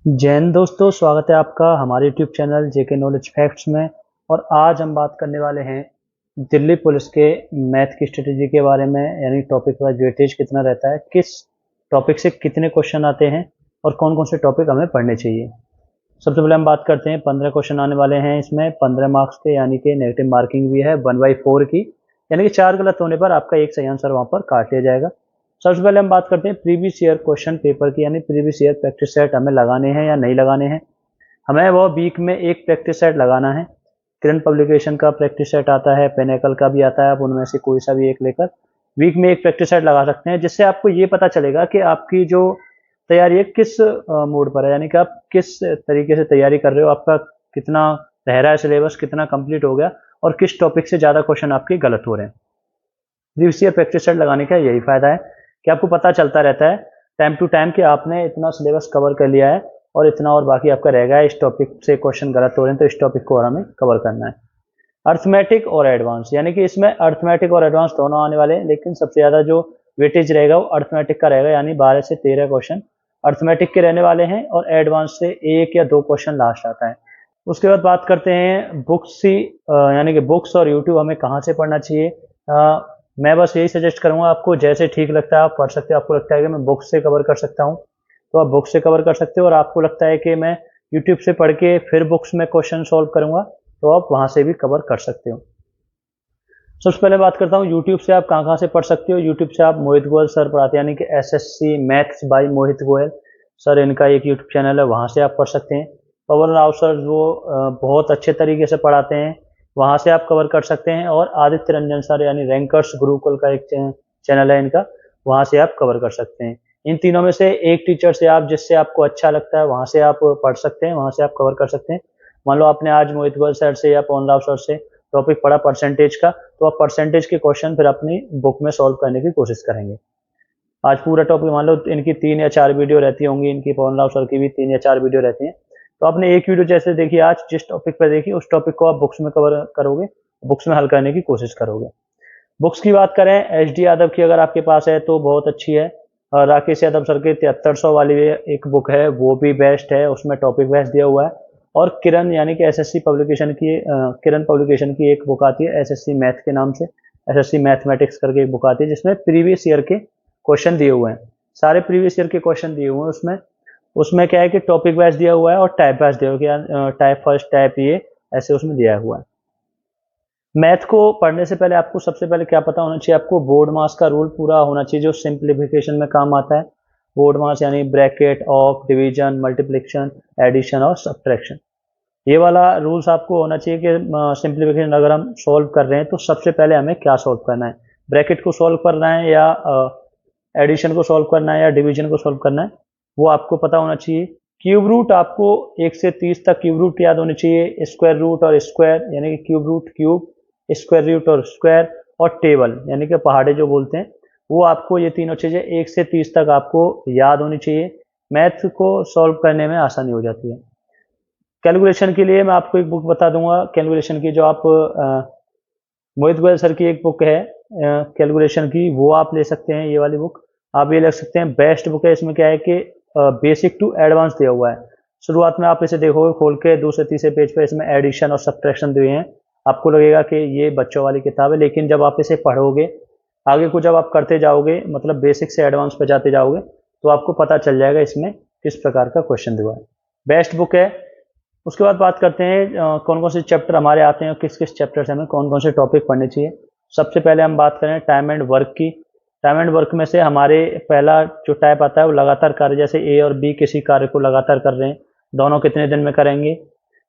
जैन दोस्तों, स्वागत है आपका हमारे यूट्यूब चैनल जेके नॉलेज फैक्ट्स में। और आज हम बात करने वाले हैं दिल्ली पुलिस के मैथ की स्ट्रेटेजी के बारे में, यानी टॉपिक वाइज वेटेज कितना रहता है, किस टॉपिक से कितने क्वेश्चन आते हैं और कौन कौन से टॉपिक हमें पढ़ने चाहिए। सबसे पहले हम बात करते हैं 15 क्वेश्चन आने वाले हैं इसमें, 15 मार्क्स के, यानी कि नेगेटिव मार्किंग भी है 1/4 की, यानी कि 4 गलत होने पर आपका एक सही आंसर वहाँ पर काट लिया जाएगा। सबसे पहले हम बात करते हैं प्रीवियस ईयर क्वेश्चन पेपर की, यानी प्रीवियस ईयर प्रैक्टिस सेट हमें लगाने हैं या नहीं लगाने हैं। हमें वो वीक में एक प्रैक्टिस सेट लगाना है। किरण पब्लिकेशन का प्रैक्टिस सेट आता है, पेनेकल का भी आता है, आप उनमें से कोई सा भी एक लेकर वीक में एक प्रैक्टिस सेट लगा सकते हैं, जिससे आपको ये पता चलेगा कि आपकी जो तैयारी है किस मोड पर है, यानी कि आप किस तरीके से तैयारी कर रहे हो, आपका कितना रह रहा है सिलेबस, कितना कंप्लीट हो गया और किस टॉपिक से ज़्यादा क्वेश्चन आपके गलत हो रहे हैं। प्रीवियस ईयर प्रैक्टिस सेट लगाने का यही फायदा है कि आपको पता चलता रहता है टाइम टू टाइम कि आपने इतना सिलेबस कवर कर लिया है और इतना और बाकी आपका रह गया है, इस टॉपिक से क्वेश्चन गलत हो रहे हैं तो इस टॉपिक को और हमें कवर करना है। अर्थमेटिक और एडवांस, यानी कि इसमें अर्थमेटिक और एडवांस दोनों आने वाले हैं, लेकिन सबसे ज़्यादा जो वेटेज रहेगा वो अर्थमेटिक का रहेगा, यानी 12 से 13 क्वेश्चन अर्थमेटिक के रहने वाले हैं और एडवांस से 1 या 2 क्वेश्चन लास्ट आता है। उसके बाद बात करते हैं बुक्स की, यानी कि बुक्स और यूट्यूब हमें कहाँ से पढ़ना चाहिए। मैं बस यही सजेस्ट करूंगा आपको, जैसे ठीक लगता है आप पढ़ सकते हो। आपको लगता है कि मैं बुक्स से कवर कर सकता हूँ तो आप बुक्स से कवर कर सकते हो, और आपको लगता है कि मैं यूट्यूब से पढ़ के फिर बुक्स में क्वेश्चन सॉल्व करूंगा तो आप वहां से भी कवर कर सकते हो। सबसे पहले बात करता हूँ यूट्यूब से आप कहाँ से पढ़ सकते हो। यूट्यूब से आप मोहित गोयल सर पढ़ाते हैं, यानी कि SSC maths by Mohit Goyal sir, इनका एक यूट्यूब चैनल है, वहाँ से आप पढ़ सकते हैं। पवन राव सर वो बहुत अच्छे तरीके से पढ़ाते हैं, वहाँ से आप कवर कर सकते हैं। और आदित्य रंजन सर, यानी रैंकर्स गुरुकुल का एक चैनल है इनका, वहाँ से आप कवर कर सकते हैं। इन तीनों में से एक टीचर से आप, जिससे आपको अच्छा लगता है वहाँ से आप पढ़ सकते हैं, वहाँ से आप कवर कर सकते हैं। मान लो आपने आज मोहित गोयल सर से या पवन राव सर से टॉपिक पढ़ा परसेंटेज का, तो आप परसेंटेज के क्वेश्चन फिर अपनी बुक में सॉल्व करने की कोशिश करेंगे। आज पूरा टॉपिक मान लो इनकी 3 या 4 वीडियो रहती होंगी, इनकी पवन राव सर की भी 3 या 4 वीडियो रहती हैं, तो आपने एक वीडियो जैसे देखी आज, जिस टॉपिक पर देखी उस टॉपिक को आप बुक्स में कवर करोगे, बुक्स में हल करने की कोशिश करोगे। बुक्स की बात करें, एच डी यादव की अगर आपके पास है तो बहुत अच्छी है। राकेश यादव सर की 7300 वाली एक बुक है, वो भी बेस्ट है, उसमें टॉपिक वाइज दिया हुआ है। और किरण, यानी कि एसएससी पब्लिकेशन की, किरण पब्लिकेशन की एक बुक आती है एसएससी मैथ के नाम से, एसएससी मैथमेटिक्स करके एक बुक आती है, जिसमें प्रीवियस ईयर के क्वेश्चन दिए हुए हैं, सारे प्रीवियस ईयर के क्वेश्चन दिए हुए हैं उसमें। उसमें क्या है कि टॉपिक वाइज दिया हुआ है और टाइप वाइज दिया हुआ है, टाइप फर्स्ट, टाइप ये, ऐसे उसमें दिया हुआ है। मैथ को पढ़ने से पहले आपको सबसे पहले क्या पता होना चाहिए, आपको बोर्ड मास का रूल पूरा होना चाहिए, जो सिंप्लीफिकेशन में काम आता है। बोर्ड मास यानी bracket, of, division, multiplication, addition और सब्ट्रैक्शन, ये वाला रूल्स आपको होना चाहिए कि सिंप्लीफिकेशन अगर हम सॉल्व कर रहे हैं तो सबसे पहले हमें क्या सॉल्व करना है, ब्रैकेट को सॉल्व करना है या एडिशन को सॉल्व करना है या डिवीजन को सॉल्व करना है, वो आपको पता होना चाहिए। क्यूब रूट आपको 1 से 30 तक क्यूब रूट याद होने चाहिए, स्क्वायर रूट और स्क्वायर, यानी कि cube root cube, square root और स्क्वायर, और टेबल यानी कि पहाड़े जो बोलते हैं, वो आपको ये तीनों चीज़ें 1 से 30 तक आपको याद होनी चाहिए। मैथ को सॉल्व करने में आसानी हो जाती है। कैलकुलेशन के लिए मैं आपको एक बुक बता दूंगा कैलकुलेशन की, जो आप मोहित गोयल सर की एक बुक है कैलकुलेशन की, वो आप ले सकते हैं। ये वाली बुक आप ये ले सकते हैं, बेस्ट बुक है। इसमें क्या है कि बेसिक टू एडवांस दिया हुआ है। शुरुआत में आप इसे देखोगे खोल के, दूसरे तीसरे पेज पर इसमें एडिशन और सब्ट्रैक्शन दिए हैं, आपको लगेगा कि ये बच्चों वाली किताब है, लेकिन जब आप इसे पढ़ोगे आगे को, जब आप करते जाओगे, मतलब बेसिक से एडवांस पे जाते जाओगे, तो आपको पता चल जाएगा इसमें किस प्रकार का क्वेश्चन दिया है। बेस्ट बुक है। उसके बाद बात करते हैं कौन कौन से चैप्टर हमारे आते हैं और किस किस चैप्टर से हमें कौन कौन से टॉपिक पढ़ने चाहिए। सबसे पहले हम बात करें टाइम एंड वर्क की। टाइम एंड वर्क में से हमारे पहला जो टाइप आता है वो लगातार कार्य, जैसे ए और बी किसी कार्य को लगातार कर रहे हैं, दोनों कितने दिन में करेंगे।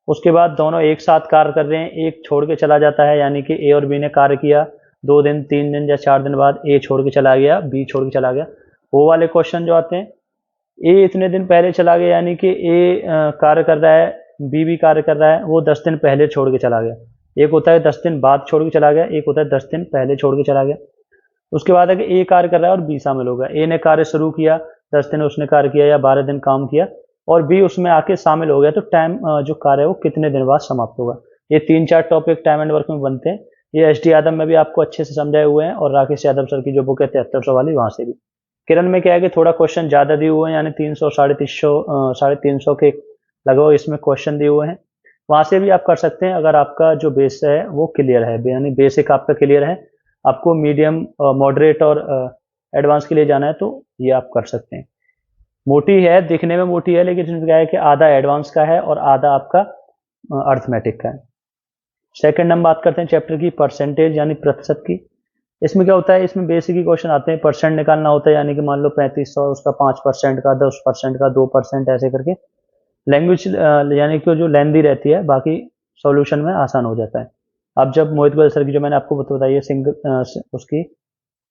उसके बाद दोनों एक साथ कार्य कर रहे हैं, एक छोड़ के चला जाता है, यानी कि ए और बी ने कार्य किया, 2 दिन 3 दिन या 4 दिन बाद ए छोड़ के चला गया, बी छोड़ के चला गया, वो वाले क्वेश्चन जो आते हैं। ए इतने दिन पहले चला गया, यानी कि ए कार्य कर रहा है, बी भी कार्य कर रहा है, वो 10 दिन पहले छोड़ के चला गया। एक होता है 10 दिन बाद छोड़ के चला गया, एक होता है 10 दिन पहले छोड़ के चला गया। उसके बाद है कि ए कार्य कर रहा है और बी शामिल होगा। ए ने कार्य शुरू किया, 10 दिन उसने कार्य किया या 12 दिन काम किया, और बी उसमें आके शामिल हो गया, तो टाइम जो कार्य है वो कितने दिन बाद समाप्त होगा। ये 3-4 टॉपिक टाइम एंड वर्क में बनते हैं। ये एच डी यादव में भी आपको अच्छे से समझाए हुए हैं, और राकेश यादव सर की जो बुक है 7300 वाली, वहां से भी। किरण में क्या है कि थोड़ा क्वेश्चन ज़्यादा दिए हुए हैं, यानी 300 350 के लगभग इसमें क्वेश्चन दिए हुए हैं। वहाँ से भी आप कर सकते हैं अगर आपका जो बेस है वो क्लियर है, यानी बेसिक आपका क्लियर है, आपको मीडियम, मॉडरेट और एडवांस के लिए जाना है तो ये आप कर सकते हैं। मोटी है, दिखने में मोटी है, लेकिन इसमें क्या है कि आधा एडवांस का है और आधा आपका अर्थमेटिक का है। सेकंड हम बात करते हैं चैप्टर की परसेंटेज यानी प्रतिशत की। इसमें क्या होता है, इसमें बेसिक ही क्वेश्चन आते हैं, परसेंट निकालना होता है, यानी कि मान लो 3500 उसका 5% का, 10% का, 2% ऐसे करके। लैंग्वेज यानी कि जो लेंदी रहती है, बाकी सॉल्यूशन में आसान हो जाता है। अब जब मोहित गोयल सर की जो मैंने आपको बताई है सिंगल उसकी,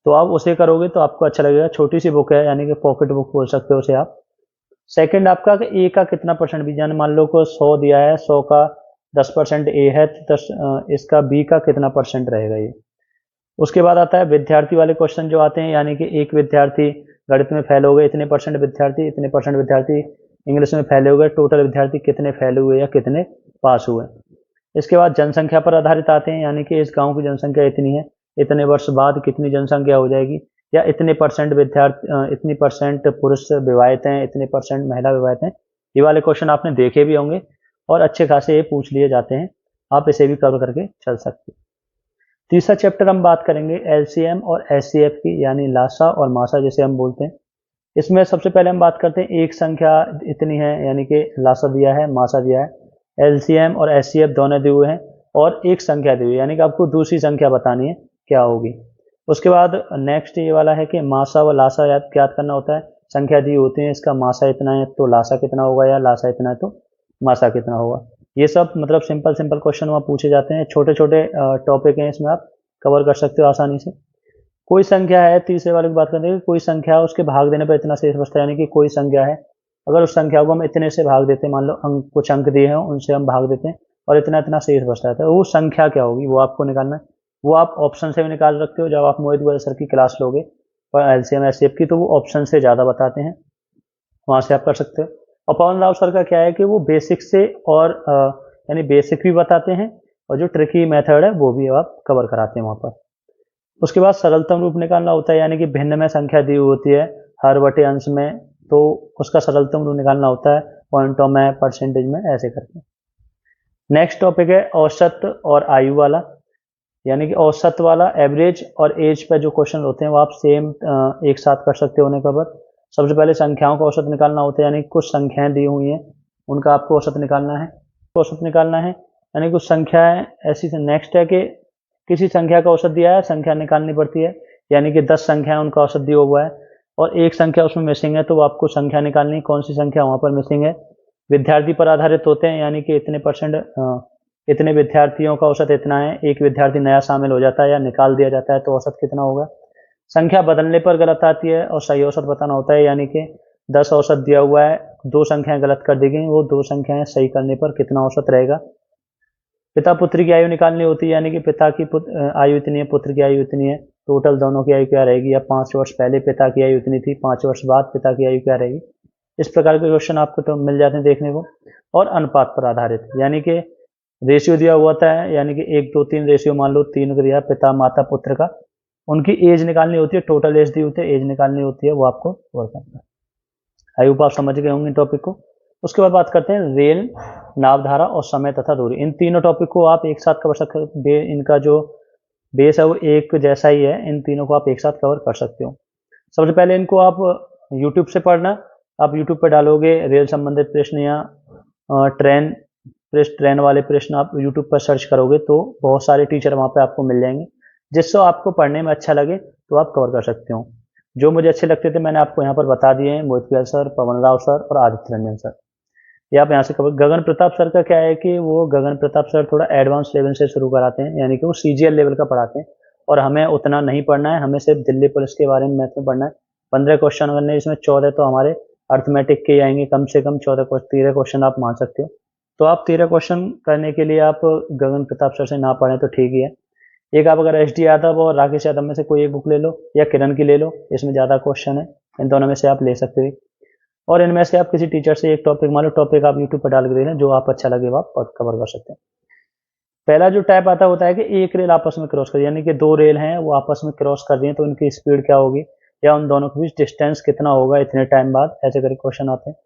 तो आप उसे करोगे तो आपको अच्छा लगेगा। छोटी सी बुक है, यानी कि पॉकेट बुक बोल सकते हो उसे आप। सेकंड आपका ए का कितना परसेंट भी, यानी मान लो को 100 दिया है, 100 का 10% ए है तो 10 इसका बी का कितना परसेंट रहेगा ये। उसके बाद आता है विद्यार्थी वाले क्वेश्चन जो आते हैं, यानी कि एक विद्यार्थी गणित में फेल हो गए, इतने परसेंट विद्यार्थी, इतने परसेंट विद्यार्थी इंग्लिश में फेल हो गए, टोटल विद्यार्थी कितने फेल हुए या कितने पास हुए। इसके बाद जनसंख्या पर आधारित आते हैं, यानी कि इस गांव की जनसंख्या इतनी है, इतने वर्ष बाद कितनी जनसंख्या हो जाएगी, या इतने परसेंट विद्यार्थी, इतनी परसेंट पुरुष विवाहित हैं, इतने परसेंट महिला विवाहित हैं। ये वाले क्वेश्चन आपने देखे भी होंगे और अच्छे खासे ये पूछ लिए जाते हैं, आप इसे भी कवर करके चल सकते हैं। तीसरा चैप्टर हम बात करेंगे एलसीएम और एचसीएफ की, यानी लासा और मासा जिसे हम बोलते हैं। इसमें सबसे पहले हम बात करते हैं, एक संख्या इतनी है, यानी कि लासा दिया है, मासा दिया है, एलसीएम और एचसीएफ दोनों दिए हुए हैं, और एक संख्या दी हुई है, यानी कि आपको दूसरी संख्या बतानी है क्या होगी। उसके बाद नेक्स्ट ये वाला है कि मासा व लासा याद करना होता है। संख्या दी होती है, इसका मासा इतना है तो लासा कितना होगा, या लासा इतना है तो मासा कितना होगा। ये सब मतलब सिंपल सिंपल क्वेश्चन वहाँ पूछे जाते हैं, छोटे छोटे टॉपिक हैं, इसमें आप कवर कर सकते हो आसानी से। कोई संख्या है, तीसरे वाले की बात करते हैं, कोई संख्या उसके भाग देने पर इतना शेष बचता है, यानी कि कोई संख्या है, अगर उस संख्या को हम इतने से भाग देते हैं, मान लो कुछ अंक दिए हैं उनसे हम भाग देते हैं और इतना इतना शेष बचता है, तो वो संख्या क्या होगी वो आपको निकालना है। वो आप ऑप्शन से भी निकाल सकते हो, जब आप मोहित गोयल सर की क्लास लोगे और एलसीएम एचसीएफ की, तो वो ऑप्शन से ज़्यादा बताते हैं, वहाँ से आप कर सकते हो। और पवन राव सर का क्या है कि वो बेसिक से और यानी बेसिक भी बताते हैं, और जो ट्रिकी मेथड है वो भी आप कवर कराते हैं वहाँ पर। उसके बाद सरलतम रूप निकालना होता है, यानी कि भिन्न में संख्या दी होती है हर बटे अंश में, तो उसका सरलतम रूप निकालना होता है पॉइंटों में, परसेंटेज में, ऐसे करके। नेक्स्ट टॉपिक है औसत और आयु वाला, यानी कि औसत वाला एवरेज और एज पे जो क्वेश्चन होते हैं वो आप सेम एक साथ कर सकते हो उन्हें कवर। सबसे पहले संख्याओं का औसत निकालना होता है, यानी कुछ संख्याएं दी हुई हैं उनका आपको औसत निकालना है, यानी कुछ संख्याएं ऐसी। नेक्स्ट है कि किसी संख्या का औसत दिया है, संख्या निकालनी पड़ती है, यानी कि 10 संख्या उनका औसत दिया हुआ है और एक संख्या उसमें मिसिंग है, तो आपको संख्या निकालनी, कौन सी संख्या वहाँ पर मिसिंग है। विद्यार्थी पर आधारित होते हैं, यानी कि इतने परसेंट, इतने विद्यार्थियों का औसत इतना है, एक विद्यार्थी नया शामिल हो जाता है या निकाल दिया जाता है तो औसत कितना होगा। संख्या बदलने पर गलत आती है और सही औसत बताना होता है, यानी कि 10 औसत दिया हुआ है, 2 संख्याएं गलत कर दी गई, वो 2 संख्याएं सही करने पर कितना औसत रहेगा। पिता पुत्र की आयु निकालनी होती है, यानी कि पिता की आयु इतनी है, पुत्र की आयु इतनी है, टोटल दोनों की आयु क्या रहेगी, या 5 वर्ष पहले पिता की आयु इतनी थी, 5 वर्ष बाद पिता की आयु क्या रहेगी। इस प्रकार के क्वेश्चन आपको तो मिल जाते हैं देखने को। और अनुपात पर आधारित, यानी कि रेशियो दिया हुआ था, यानी कि 1 2 3 रेशियो, मान लो 3 को दिया, पिता माता पुत्र का, उनकी एज निकालनी होती है, टोटल एज दी होती है, एज निकालनी होती है, वो आपको वर्क करना है। आई होप आप समझ गए होंगे टॉपिक को। उसके बाद बात करते हैं रेल, नावधारा और समय तथा दूरी। इन तीनों टॉपिक को आप एक साथ कवर सकते हैं, इनका जो बेस है वो एक जैसा ही है, इन तीनों को आप एक साथ कवर कर सकते हो। सबसे पहले इनको आप यूट्यूब से पढ़ना, आप यूट्यूब पर डालोगे रेल संबंधित प्रश्न या ट्रेन वाले प्रश्न आप यूट्यूब पर सर्च करोगे तो बहुत सारे टीचर वहाँ पे आपको मिल जाएंगे, जिससे आपको पढ़ने में अच्छा लगे तो आप कवर कर सकते हो। जो मुझे अच्छे लगते थे मैंने आपको यहाँ पर बता दिए हैं, मोहित गोयल सर, पवन राव सर और आदित्य रंजन सर, ये आप यहाँ से कवर। गगन प्रताप सर का क्या है कि वो गगन प्रताप सर थोड़ा एडवांस लेवल से शुरू कराते हैं, यानी कि वो सीजीएल लेवल का पढ़ाते हैं, और हमें उतना नहीं पढ़ना है, हमें सिर्फ दिल्ली पुलिस के बारे में मैथ में पढ़ना है। 15 क्वेश्चन करने, इसमें 14 तो हमारे अर्थमेटिक के आएंगे, कम से कम 13 क्वेश्चन आप मान सकते हो। तो आप 13 क्वेश्चन करने के लिए आप गगन प्रताप सर से ना पढ़ें तो ठीक ही है। एक आप अगर एच डी यादव और राकेश यादव में से कोई एक बुक ले लो, या किरण की ले लो, इसमें ज़्यादा क्वेश्चन है, इन दोनों में से आप ले सकते हो। और इनमें से आप किसी टीचर से एक टॉपिक, मान लो टॉपिक आप यूट्यूब पर डाल के देखें, जो आप अच्छा लगे वो आप कवर कर सकते हैं। पहला जो टाइप आता होता है कि एक रेल आपस में क्रॉस कर, यानी कि 2 रेल हैं वो आपस में क्रॉस कर रही हैं तो इनकी स्पीड क्या होगी, या उन दोनों के बीच डिस्टेंस कितना होगा इतने टाइम बाद, ऐसे करके क्वेश्चन आते हैं।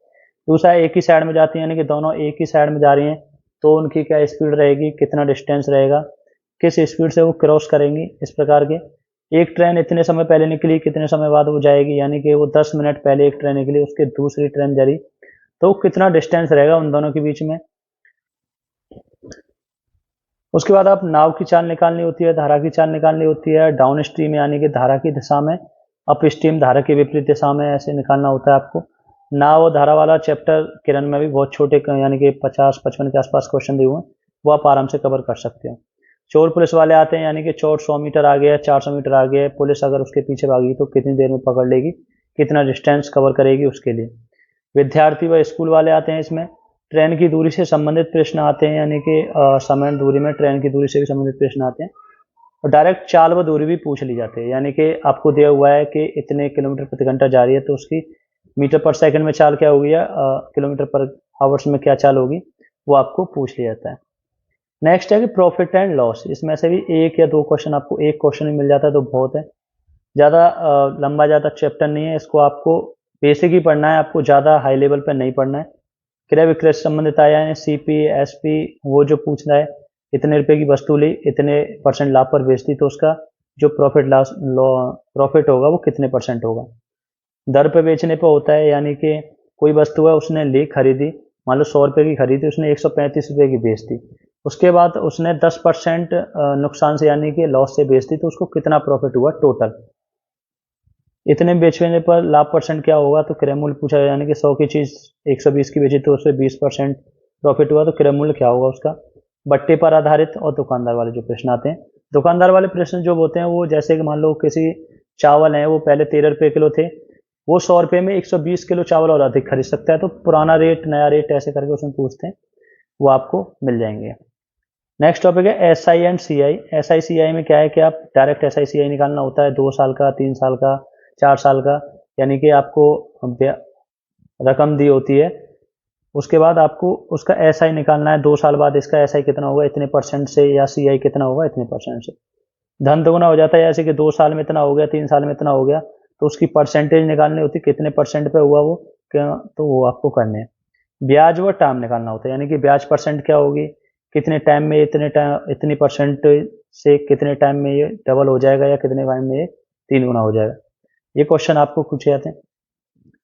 दूसरा एक ही साइड में जाती है, यानी कि दोनों एक ही साइड में जा रही हैं तो उनकी क्या स्पीड रहेगी, कितना डिस्टेंस रहेगा, किस स्पीड से वो क्रॉस करेंगी, इस प्रकार के। एक ट्रेन इतने समय पहले निकली, कितने समय बाद वो जाएगी, यानी कि वो 10 मिनट पहले एक ट्रेन निकली, उसके दूसरी ट्रेन जा रही, तो कितना डिस्टेंस रहेगा उन दोनों के बीच में। उसके बाद आप नाव की चाल निकालनी होती है, धारा की चाल निकालनी होती है, डाउन स्ट्रीम यानी कि धारा की दिशा में, अप स्ट्रीम धारा की विपरीत दिशा में, ऐसे निकालना होता है आपको। नाव और धारा वाला चैप्टर किरण में भी बहुत छोटे यानी कि 50-55 के आसपास क्वेश्चन दिए हुए हैं, वो आप आराम से कवर कर सकते हो। चोर पुलिस वाले आते हैं, यानी कि चोर 100 मीटर आगे है, 400 मीटर आगे है, पुलिस अगर उसके पीछे भागी तो कितनी देर में पकड़ लेगी, कितना डिस्टेंस कवर करेगी, उसके लिए। विद्यार्थी व स्कूल वाले आते हैं इसमें। ट्रेन की दूरी से संबंधित प्रश्न आते हैं, यानी कि समय दूरी में ट्रेन की दूरी से भी संबंधित प्रश्न आते हैं। और डायरेक्ट चाल व दूरी भी पूछ ली जाती है, यानी कि आपको दिया हुआ है कि इतने किलोमीटर प्रति घंटा जा रही है तो उसकी मीटर पर सेकंड में चाल क्या होगी या किलोमीटर पर आवर्स में क्या चाल होगी, वो आपको पूछ लिया जाता है। नेक्स्ट है कि प्रॉफिट एंड लॉस। इसमें से भी एक या दो क्वेश्चन, आपको एक क्वेश्चन ही मिल जाता है तो बहुत है, ज़्यादा लंबा ज़्यादा चैप्टर नहीं है, इसको आपको बेसिक ही पढ़ना है, आपको ज़्यादा हाई लेवल पर नहीं पढ़ना है। क्रय विक्रय से संबंधित आया है, CP SP वो जो पूछ रहा है, इतने रुपए की वस्तु ली, इतने % लाभ पर बेच दी, तो उसका जो प्रॉफिट होगा वो कितने % होगा। दर पे बेचने पे होता है, यानी कि कोई वस्तु है उसने ली, खरीदी, मान लो 100 रुपये की खरीदी, उसने 135 रुपये की बेच दी, उसके बाद उसने 10% नुकसान से यानी कि लॉस से बेच दी, तो उसको कितना प्रॉफिट हुआ टोटल। इतने बेचने पर लाभ % क्या होगा, तो क्रय मूल्य पूछा, यानी कि 100 की चीज़ 120 की बेची तो उससे 20% प्रॉफिट हुआ, तो क्रय मूल्य क्या होगा उसका। बट्टे पर आधारित और दुकानदार वाले जो प्रश्न आते हैं, दुकानदार वाले प्रश्न जो होते हैं वो जैसे कि मान लो किसी चावल हैं वो पहले 13 रुपये किलो थे, वो 100 रुपये में 120 किलो चावल और अधिक खरीद सकता है, तो पुराना रेट नया रेट ऐसे करके उसमें पूछते हैं, वो आपको मिल जाएंगे। नेक्स्ट टॉपिक है SI and CI। SI CI में क्या है कि आप डायरेक्ट SI CI निकालना होता है, 2 साल का, 3 साल का, 4 साल का, यानी कि आपको रकम दी होती है, उसके बाद आपको उसका SI निकालना है, 2 साल बाद इसका SI कितना होगा इतने % से, या CI कितना होगा इतने % से। धन दोगुना हो जाता है, जैसे कि 2 साल में इतना हो गया, 3 साल में इतना हो गया, तो उसकी परसेंटेज निकालनी होती है, कितने % पे हुआ वो, क्या, तो वो आपको करने हैं। ब्याज व टाइम निकालना होता है, यानी कि ब्याज % क्या होगी, कितने टाइम में इतनी % से कितने टाइम में ये डबल हो जाएगा, या कितने टाइम में ये 3 गुना हो जाएगा। ये क्वेश्चन आपको पूछे जाते हैं।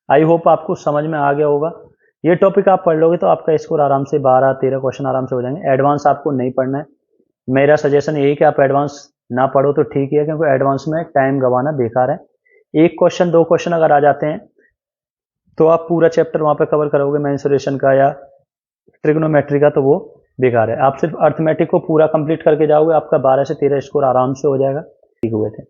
आई होप आपको समझ में आ गया होगा। ये टॉपिक आप पढ़ लोगे तो आपका स्कोर आराम से 12-13 क्वेश्चन आराम से हो जाएंगे। एडवांस आपको नहीं पढ़ना है, मेरा सजेशन यही कि आप एडवांस ना पढ़ो तो ठीक है, क्योंकि एडवांस में टाइम गंवाना बेकार है। एक क्वेश्चन 2 क्वेश्चन अगर आ जाते हैं तो आप पूरा चैप्टर वहाँ पे कवर करोगे मेंसुरेशन का या ट्रिग्नोमेट्री का, तो वो बेकार है। आप सिर्फ अर्थमेटिक को पूरा कंप्लीट करके जाओगे, आपका 12 से 13 स्कोर आराम से हो जाएगा। ठीक हुए थे।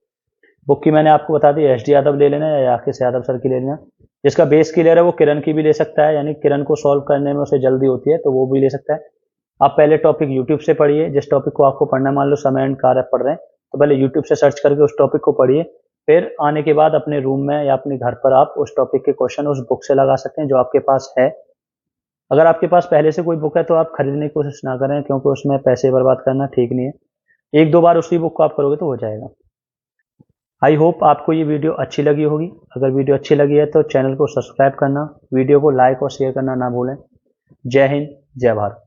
बुक की मैंने आपको बता दी, SD यादव ले लेना या राकेश यादव सर की ले लेना। जिसका बेस क्लियर है वो किरण की भी ले सकता है, यानी किरण को सॉल्व करने में उसे जल्दी होती है तो वो भी ले सकता है। आप पहले टॉपिक यूट्यूब से पढ़िए, जिस टॉपिक को आपको पढ़ना है, मान लो समय एंड कार्य पढ़ रहे हैं तो पहले यूट्यूब से सर्च करके उस टॉपिक को पढ़िए, फिर आने के बाद अपने रूम में या अपने घर पर आप उस टॉपिक के क्वेश्चन उस बुक से लगा सकते हैं जो आपके पास है। अगर आपके पास पहले से कोई बुक है तो आप खरीदने की कोशिश ना करें, क्योंकि उसमें पैसे बर्बाद करना ठीक नहीं है। 1-2 बार उसी बुक को आप करोगे तो हो जाएगा। आई होप आपको ये वीडियो अच्छी लगी होगी। अगर वीडियो अच्छी लगी है तो चैनल को सब्सक्राइब करना, वीडियो को लाइक और शेयर करना ना भूलें। जय हिंद, जय भारत।